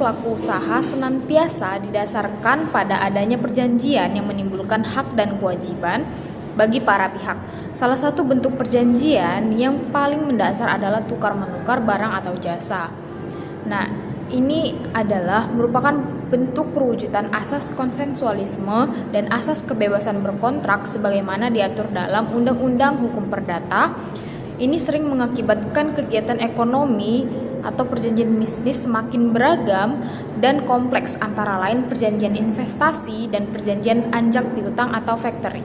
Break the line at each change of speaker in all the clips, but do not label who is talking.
pelaku usaha senantiasa didasarkan pada adanya perjanjian yang menimbulkan hak dan kewajiban bagi para pihak. Salah satu bentuk perjanjian yang paling mendasar adalah tukar-menukar barang atau jasa. Nah, ini adalah merupakan bentuk perwujudan asas konsensualisme dan asas kebebasan berkontrak sebagaimana diatur dalam Undang-Undang Hukum Perdata. Ini sering mengakibatkan kegiatan ekonomi atau perjanjian bisnis semakin beragam dan kompleks, antara lain perjanjian investasi dan perjanjian anjak piutang atau factory.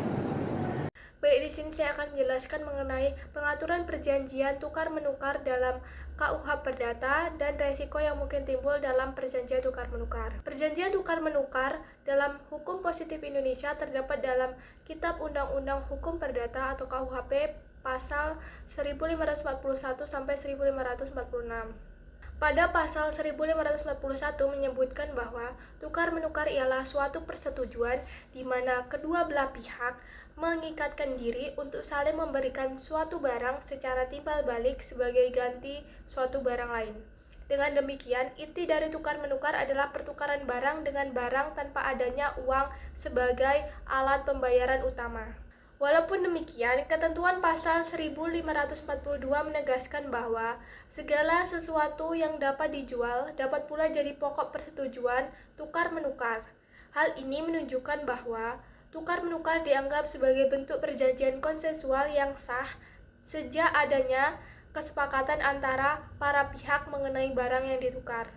Baik, di sini saya akan menjelaskan mengenai pengaturan perjanjian tukar-menukar dalam KUH Perdata dan resiko yang mungkin timbul dalam perjanjian tukar-menukar. Perjanjian tukar-menukar dalam hukum positif Indonesia terdapat dalam Kitab Undang-Undang Hukum Perdata atau KUHP pasal 1541 sampai 1546. Pada pasal 1541 menyebutkan bahwa tukar-menukar ialah suatu persetujuan di mana kedua belah pihak mengikatkan diri untuk saling memberikan suatu barang secara timbal balik sebagai ganti suatu barang lain. Dengan demikian, inti dari tukar-menukar adalah pertukaran barang dengan barang tanpa adanya uang sebagai alat pembayaran utama. Walaupun demikian, ketentuan pasal 1542 menegaskan bahwa segala sesuatu yang dapat dijual dapat pula jadi pokok persetujuan tukar-menukar. Hal ini menunjukkan bahwa tukar-menukar dianggap sebagai bentuk perjanjian konsensual yang sah sejak adanya kesepakatan antara para pihak mengenai barang yang ditukar.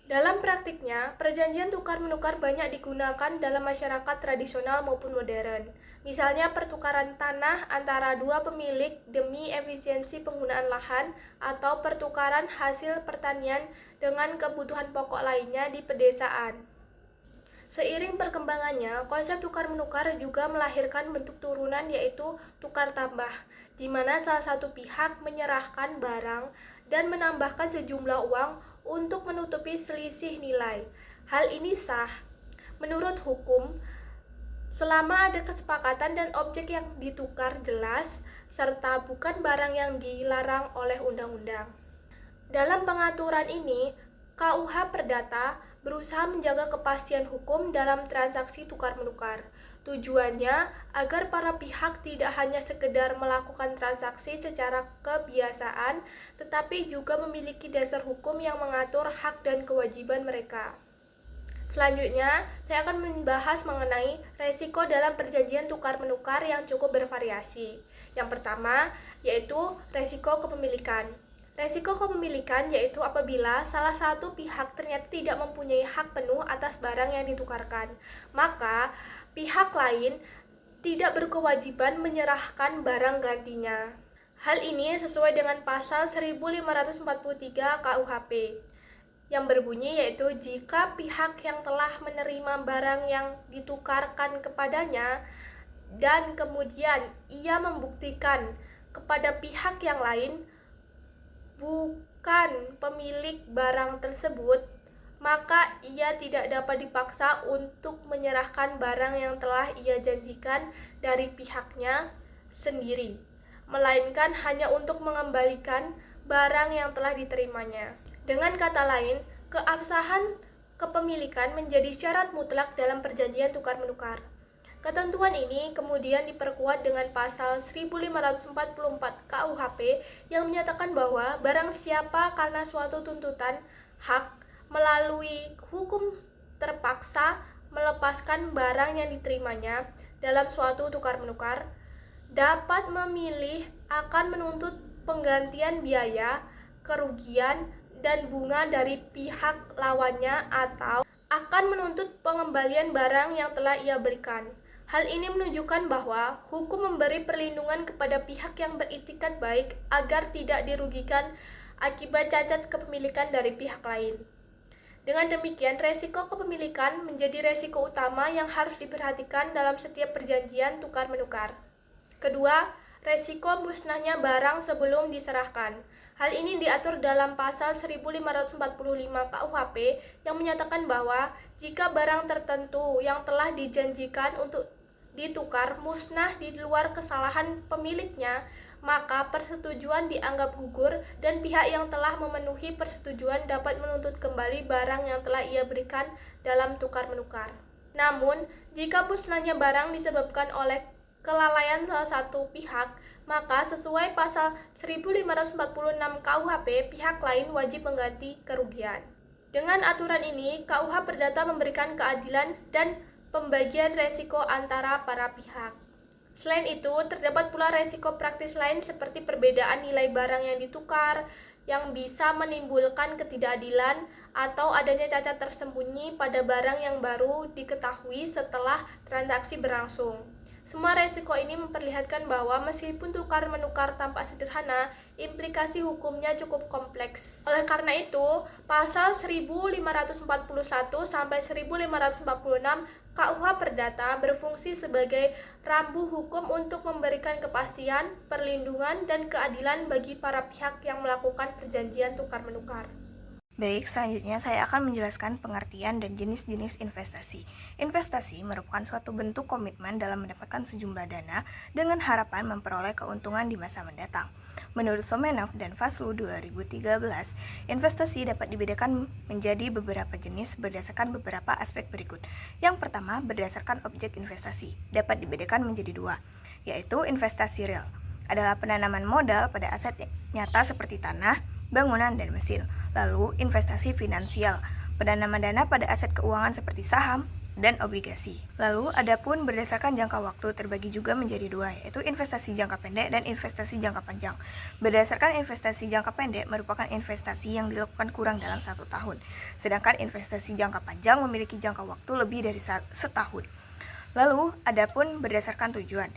Dalam praktiknya, perjanjian tukar-menukar banyak digunakan dalam masyarakat tradisional maupun modern. Misalnya pertukaran tanah antara dua pemilik demi efisiensi penggunaan lahan atau pertukaran hasil pertanian dengan kebutuhan pokok lainnya di pedesaan. Seiring perkembangannya, konsep tukar-menukar juga melahirkan bentuk turunan yaitu tukar tambah, di mana salah satu pihak menyerahkan barang dan menambahkan sejumlah uang untuk menutupi selisih nilai. Hal ini sah menurut hukum selama ada kesepakatan dan objek yang ditukar jelas serta bukan barang yang dilarang oleh undang-undang. Dalam pengaturan ini, KUH Perdata berusaha menjaga kepastian hukum dalam transaksi tukar-menukar. Tujuannya agar para pihak tidak hanya sekedar melakukan transaksi secara kebiasaan, tetapi juga memiliki dasar hukum yang mengatur hak dan kewajiban mereka. Selanjutnya, saya akan membahas mengenai resiko dalam perjanjian tukar-menukar yang cukup bervariasi. Yang pertama, yaitu resiko kepemilikan. Resiko kepemilikan yaitu apabila salah satu pihak ternyata tidak mempunyai hak penuh atas barang yang ditukarkan, maka pihak lain tidak berkewajiban menyerahkan barang gantinya. Hal ini sesuai dengan pasal 1543 KUHP yang berbunyi yaitu jika pihak yang telah menerima barang yang ditukarkan kepadanya dan kemudian ia membuktikan kepada pihak yang lain bukan pemilik barang tersebut, maka ia tidak dapat dipaksa untuk menyerahkan barang yang telah ia janjikan dari pihaknya sendiri, melainkan hanya untuk mengembalikan barang yang telah diterimanya. Dengan kata lain, keabsahan kepemilikan menjadi syarat mutlak dalam perjanjian tukar-menukar. Ketentuan ini kemudian diperkuat dengan pasal 1544 KUHP yang menyatakan bahwa barang siapa karena suatu tuntutan hak melalui hukum terpaksa melepaskan barang yang diterimanya dalam suatu tukar-menukar dapat memilih akan menuntut penggantian biaya, kerugian, dan bunga dari pihak lawannya atau akan menuntut pengembalian barang yang telah ia berikan. Hal ini menunjukkan bahwa hukum memberi perlindungan kepada pihak yang beritikat baik agar tidak dirugikan akibat cacat kepemilikan dari pihak lain. Dengan demikian, resiko kepemilikan menjadi resiko utama yang harus diperhatikan dalam setiap perjanjian tukar-menukar. Kedua, resiko musnahnya barang sebelum diserahkan. Hal ini diatur dalam pasal 1545 KUHP yang menyatakan bahwa jika barang tertentu yang telah dijanjikan untuk ditukar musnah di luar kesalahan pemiliknya, maka persetujuan dianggap gugur dan pihak yang telah memenuhi persetujuan dapat menuntut kembali barang yang telah ia berikan dalam tukar-menukar. Namun, jika musnahnya barang disebabkan oleh kelalaian salah satu pihak, maka sesuai pasal 1546 KUHP, pihak lain wajib mengganti kerugian. Dengan aturan ini, KUH Perdata memberikan keadilan dan pembagian resiko antara para pihak. Selain itu, terdapat pula resiko praktis lain seperti perbedaan nilai barang yang ditukar, yang bisa menimbulkan ketidakadilan atau adanya cacat tersembunyi pada barang yang baru diketahui setelah transaksi berlangsung. Semua resiko ini memperlihatkan bahwa meskipun tukar-menukar tampak sederhana, implikasi hukumnya cukup kompleks. Oleh karena itu, pasal 1541 sampai 1546 KUH Perdata berfungsi sebagai rambu hukum untuk memberikan kepastian, perlindungan, dan keadilan bagi para pihak yang melakukan perjanjian tukar-menukar.
Baik, selanjutnya saya akan menjelaskan pengertian dan jenis-jenis investasi. Investasi merupakan suatu bentuk komitmen dalam mendapatkan sejumlah dana dengan harapan memperoleh keuntungan di masa mendatang. Menurut Somenov dan Faslu 2013, investasi dapat dibedakan menjadi beberapa jenis berdasarkan beberapa aspek berikut. Yang pertama, berdasarkan objek investasi, dapat dibedakan menjadi dua, yaitu investasi real, adalah penanaman modal pada aset nyata seperti tanah, bangunan, dan mesin. Lalu, investasi finansial, penanaman dana pada aset keuangan seperti saham dan obligasi. Lalu, adapun berdasarkan jangka waktu terbagi juga menjadi dua, yaitu investasi jangka pendek dan investasi jangka panjang. Berdasarkan investasi jangka pendek merupakan investasi yang dilakukan kurang dalam 1 tahun, sedangkan investasi jangka panjang memiliki jangka waktu lebih dari setahun. Lalu, adapun berdasarkan tujuan,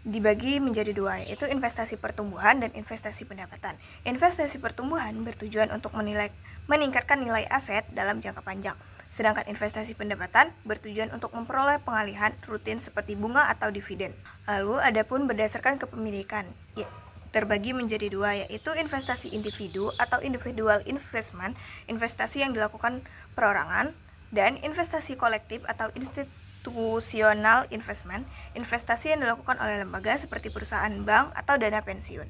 dibagi menjadi dua, yaitu investasi pertumbuhan dan investasi pendapatan. Investasi pertumbuhan bertujuan untuk meningkatkan nilai aset dalam jangka panjang, sedangkan investasi pendapatan bertujuan untuk memperoleh pengalihan rutin seperti bunga atau dividen. Lalu, adapun berdasarkan kepemilikan, terbagi menjadi dua, yaitu investasi individu atau individual investment, investasi yang dilakukan perorangan, dan investasi kolektif atau institutional investment, investasi yang dilakukan oleh lembaga seperti perusahaan, bank, atau dana pensiun.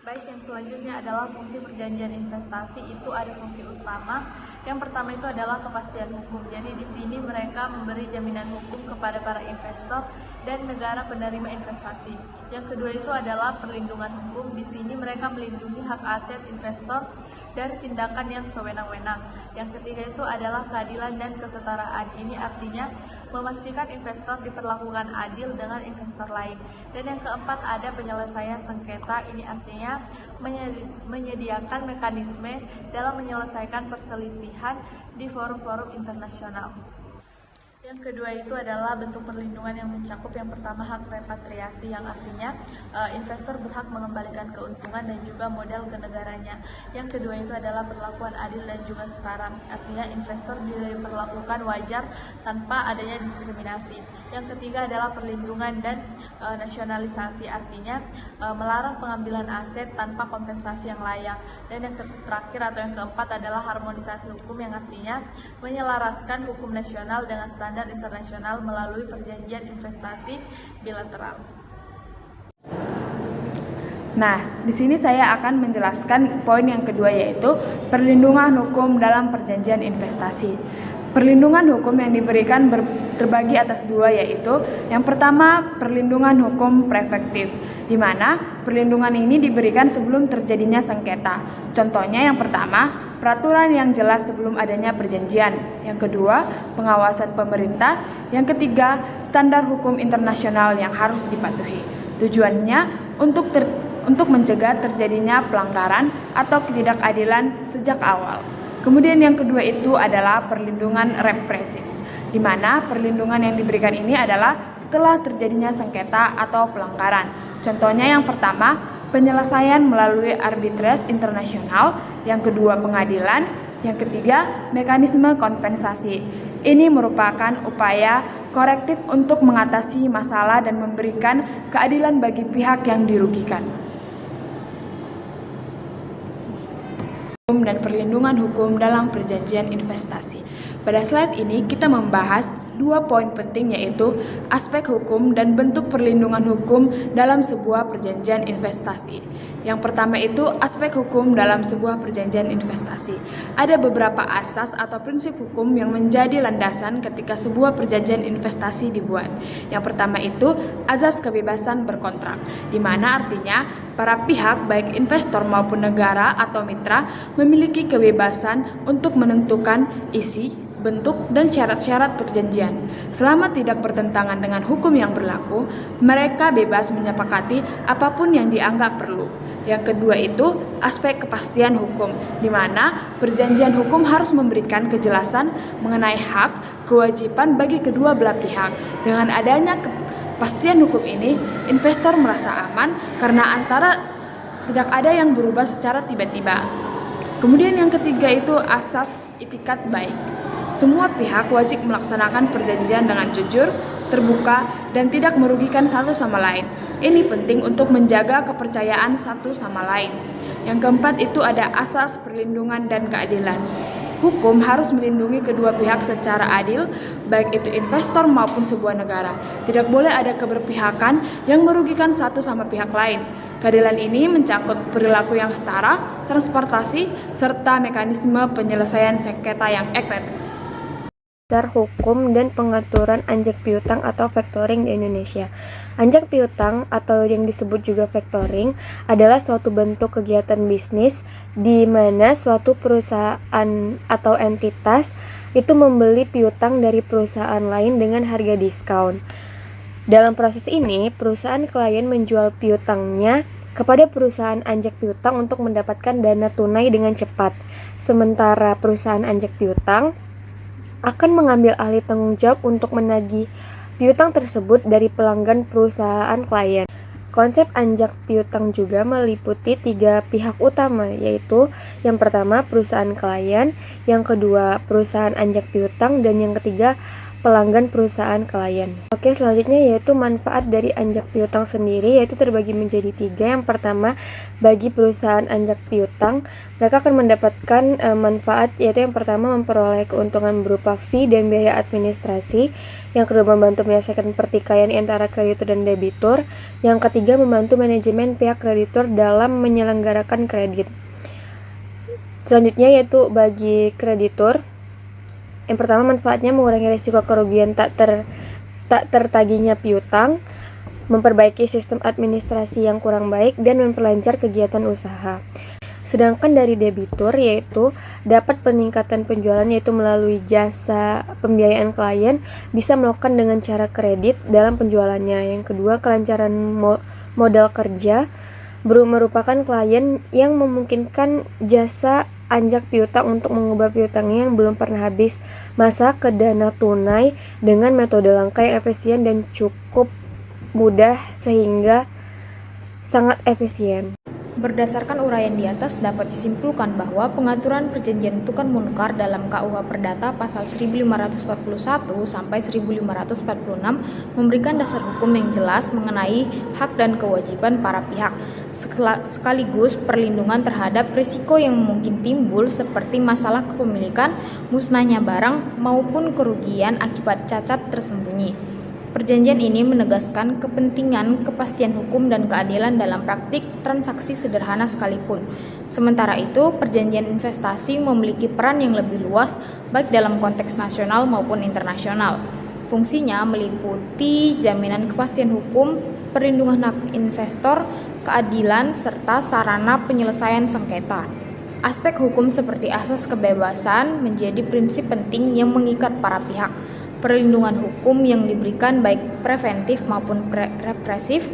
Baik, yang selanjutnya adalah fungsi perjanjian investasi. Itu ada fungsi utama. Yang pertama itu adalah kepastian hukum. Jadi di sini mereka memberi jaminan hukum kepada para investor dan negara penerima investasi. Yang kedua itu adalah perlindungan hukum. Di sini mereka melindungi hak aset investor dari tindakan yang sewenang-wenang. Yang ketiga itu adalah keadilan dan kesetaraan. Ini artinya memastikan investor diperlakukan adil dengan investor lain. Dan yang keempat ada penyelesaian sengketa. Ini artinya menyediakan mekanisme dalam menyelesaikan perselisihan di forum-forum internasional. Yang kedua itu adalah bentuk perlindungan yang mencakup yang pertama hak repatriasi, yang artinya investor berhak mengembalikan keuntungan dan juga modal ke negaranya. Yang kedua itu adalah perlakuan adil dan juga setara, artinya investor diperlakukan wajar tanpa adanya diskriminasi. Yang ketiga adalah perlindungan dan nasionalisasi, artinya melarang pengambilan aset tanpa kompensasi yang layak. Dan yang terakhir atau yang keempat adalah harmonisasi hukum, yang artinya menyelaraskan hukum nasional dengan standar internasional melalui perjanjian investasi bilateral.
Nah, di sini saya akan menjelaskan poin yang kedua, yaitu perlindungan hukum dalam perjanjian investasi. Perlindungan hukum yang diberikan terbagi atas dua, yaitu yang pertama perlindungan hukum preventif, di mana perlindungan ini diberikan sebelum terjadinya sengketa. Contohnya yang pertama, peraturan yang jelas sebelum adanya perjanjian. Yang kedua, pengawasan pemerintah. Yang ketiga, standar hukum internasional yang harus dipatuhi. Tujuannya untuk mencegah terjadinya pelanggaran atau ketidakadilan sejak awal. Kemudian yang kedua itu adalah perlindungan represif, di mana perlindungan yang diberikan ini adalah setelah terjadinya sengketa atau pelanggaran. Contohnya yang pertama, penyelesaian melalui arbitrase internasional. Yang kedua, pengadilan. Yang ketiga, mekanisme kompensasi. Ini merupakan upaya korektif untuk mengatasi masalah dan memberikan keadilan bagi pihak yang dirugikan. Dan perlindungan hukum dalam perjanjian investasi. Pada slide ini kita membahas dua poin penting, yaitu aspek hukum dan bentuk perlindungan hukum dalam sebuah perjanjian investasi. Yang pertama itu aspek hukum dalam sebuah perjanjian investasi. Ada beberapa asas atau prinsip hukum yang menjadi landasan ketika sebuah perjanjian investasi dibuat. Yang pertama itu azas kebebasan berkontrak, di mana artinya para pihak baik investor maupun negara atau mitra memiliki kebebasan untuk menentukan isi, bentuk, dan syarat-syarat perjanjian. Selama tidak bertentangan dengan hukum yang berlaku, mereka bebas menyepakati apapun yang dianggap perlu. Yang kedua itu aspek kepastian hukum, di mana perjanjian hukum harus memberikan kejelasan mengenai hak, kewajiban bagi kedua belah pihak. Dengan adanya kepastian hukum ini, investor merasa aman karena tidak ada yang berubah secara tiba-tiba. Kemudian yang ketiga itu asas itikat baik. Semua pihak wajib melaksanakan perjanjian dengan jujur, terbuka, dan tidak merugikan satu sama lain. Ini penting untuk menjaga kepercayaan satu sama lain. Yang keempat itu ada asas perlindungan dan keadilan. Hukum harus melindungi kedua pihak secara adil, baik itu investor maupun sebuah negara. Tidak boleh ada keberpihakan yang merugikan satu sama pihak lain. Keadilan ini mencakup perilaku yang setara, transportasi, serta mekanisme penyelesaian sengketa yang efektif.
Dasar hukum dan pengaturan anjak piutang atau factoring di Indonesia. Anjak piutang atau yang disebut juga factoring adalah suatu bentuk kegiatan bisnis di mana suatu perusahaan atau entitas itu membeli piutang dari perusahaan lain dengan harga diskon. Dalam proses ini, perusahaan klien menjual piutangnya kepada perusahaan anjak piutang untuk mendapatkan dana tunai dengan cepat. Sementara perusahaan anjak piutang akan mengambil alih tanggung jawab untuk menagih piutang tersebut dari pelanggan perusahaan klien. Konsep anjak piutang juga meliputi 3 pihak utama, yaitu yang pertama perusahaan klien, yang kedua perusahaan anjak piutang, dan yang ketiga pelanggan perusahaan klien. Oke, selanjutnya yaitu manfaat dari anjak piutang sendiri, yaitu terbagi menjadi 3. Yang pertama, bagi perusahaan anjak piutang, mereka akan mendapatkan manfaat, yaitu yang pertama memperoleh keuntungan berupa fee dan biaya administrasi. Yang kedua, membantu menyelesaikan pertikaian antara kreditur dan debitur. Yang ketiga, membantu manajemen pihak kreditur dalam menyelenggarakan kredit. Selanjutnya yaitu bagi kreditur. Yang pertama, manfaatnya mengurangi risiko kerugian tak tertagihnya piutang, memperbaiki sistem administrasi yang kurang baik, dan memperlancar kegiatan usaha. Sedangkan dari debitur yaitu dapat peningkatan penjualan, yaitu melalui jasa pembiayaan klien bisa melakukan dengan cara kredit dalam penjualannya. Yang kedua, kelancaran modal kerja merupakan klien yang memungkinkan jasa anjak piutang untuk mengubah piutangnya yang belum pernah habis masa ke dana tunai dengan metode langkah yang efisien dan cukup mudah sehingga sangat efisien.
Berdasarkan uraian di atas, dapat disimpulkan bahwa pengaturan perjanjian tukar menukar dalam KUH Perdata pasal 1541 sampai 1546 memberikan dasar hukum yang jelas mengenai hak dan kewajiban para pihak, sekaligus perlindungan terhadap risiko yang mungkin timbul seperti masalah kepemilikan, musnahnya barang, maupun kerugian akibat cacat tersembunyi. Perjanjian ini menegaskan kepentingan kepastian hukum dan keadilan dalam praktik transaksi sederhana sekalipun. Sementara itu, perjanjian investasi memiliki peran yang lebih luas baik dalam konteks nasional maupun internasional. Fungsinya meliputi jaminan kepastian hukum, perlindungan hak investor, keadilan, serta sarana penyelesaian sengketa. Aspek hukum seperti asas kebebasan menjadi prinsip penting yang mengikat para pihak. Perlindungan hukum yang diberikan baik preventif maupun represif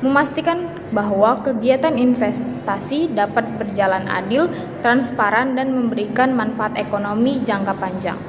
memastikan bahwa kegiatan investasi dapat berjalan adil, transparan, dan memberikan manfaat ekonomi jangka panjang.